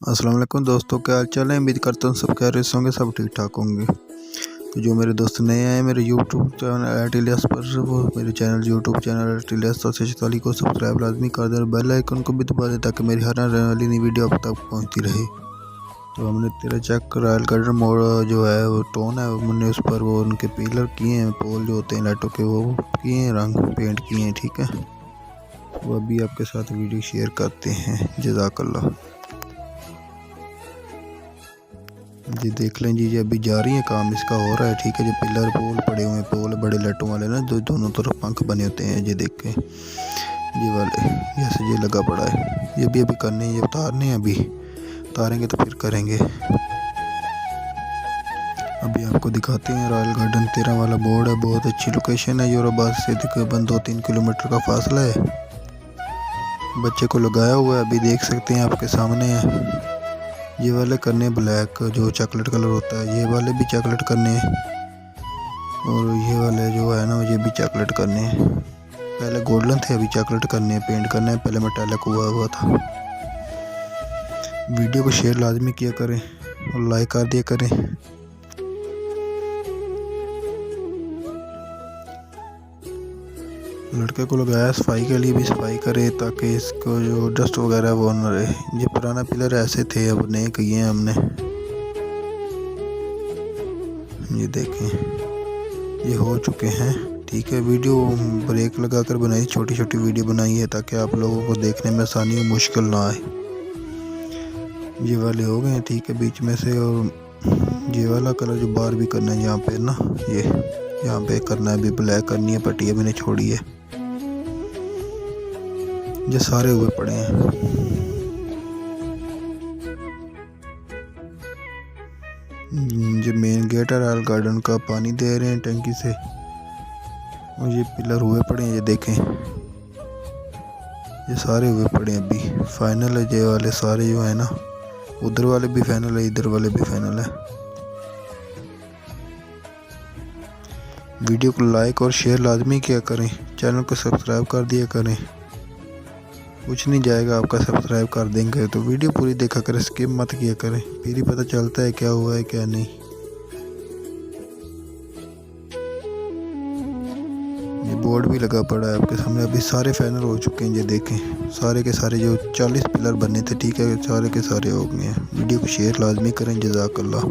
अस्सलाम वालेकुम दोस्तों, क्या हाल चाल है। उम्मीद करता हूँ सब खैरियत होंगे, सब ठीक ठाक होंगे। तो जो मेरे दोस्त नए आए मेरे यूट्यूब चैनल @इलियास पर, वो मेरे यूट्यूब चैनल @इलियास 44 को सब्सक्राइब लाजमी कर दें और बेल आइकन को भी दबा दें ताकि मेरी हर आने वाली नई वीडियो आप तक पहुँचती रहे। तो हमने तेरा चेक रॉयल गार्डन मोड़ जो है वो टोन है, हमने उस पर वो उनके पिलर किए हैं, पोल जो होते हैं लाइटों के वो किए हैं, रंग पेंट किए हैं। ठीक है, वो अभी आपके साथ वीडियो शेयर करते हैं। जज़ाकल्लाह जी, देख लें जी अभी जारी है काम, इसका हो रहा है। ठीक है, जो पिलर पोल पड़े हुए हैं, पोल बड़े लाइटों वाले ना, जो दोनों तरफ पंख बने होते हैं, ये देखें ये वाले, जैसे ये लगा पड़ा है, ये भी अभी करने हैं, ये उतारने हैं, अभी उतारेंगे तो फिर करेंगे। अभी आपको दिखाते हैं रॉयल गार्डन 13 वाला बोर्ड है, बहुत अच्छी लोकेशन है। योराबाद से तकरीबन 2-3 किलोमीटर का फासला है। बच्चे को लगाया हुआ है, अभी देख सकते हैं आपके सामने है। ये वाले करने ब्लैक जो चॉकलेट कलर होता है, ये वाले भी चॉकलेट करने हैं, और ये वाले जो है ना ये भी चॉकलेट करने हैं। पहले गोल्डन थे, अभी चॉकलेट करने हैं, पेंट करना है। पहले मेटालिक हुआ था। वीडियो को शेयर लाजमी किया करें और लाइक कर दिया करें। लड़के को लगाया सफाई के लिए, भी सफाई करे ताकि इसको जो डस्ट वगैरह वो न रहे। ये पुराना पिलर ऐसे थे, अब नए किए हैं हमने। ये देखें ये हो चुके हैं। ठीक है, वीडियो ब्रेक लगाकर बनाई, छोटी छोटी वीडियो बनाई है ताकि आप लोगों को देखने में आसानी और मुश्किल ना आए। ये वाले हो गए हैं। ठीक है, बीच में से, और ये वाला कलर जो बाहर भी करना है यहाँ पे ना, ये यहाँ पे करना है, अभी ब्लैक करनी है, पट्टियाँ मैंने छोड़ी है। ये सारे हुए पड़े हैं। जो मेन गेट है रॉयल गार्डन का, पानी दे रहे हैं टंकी से, और ये पिलर हुए पड़े हैं, ये देखें ये सारे हुए पड़े हैं। अभी फाइनल है ये वाले सारे जो है ना, उधर वाले भी फाइनल है, इधर वाले भी फाइनल है। वीडियो को लाइक और शेयर लाजमी किया करें, चैनल को सब्सक्राइब कर दिया करें, कुछ नहीं जाएगा आपका, सब्सक्राइब कर देंगे तो। वीडियो पूरी देखा करें, स्किप मत किया करें, फिर ही पता चलता है क्या हुआ है क्या नहीं। ये बोर्ड भी लगा पड़ा है आपके सामने, अभी सारे फाइनल हो चुके हैं। ये देखें सारे के सारे जो 40 पिलर बने थे, ठीक है, सारे के सारे हो गए हैं। वीडियो को शेयर लाजमी करें। जज़ाकल्लाह।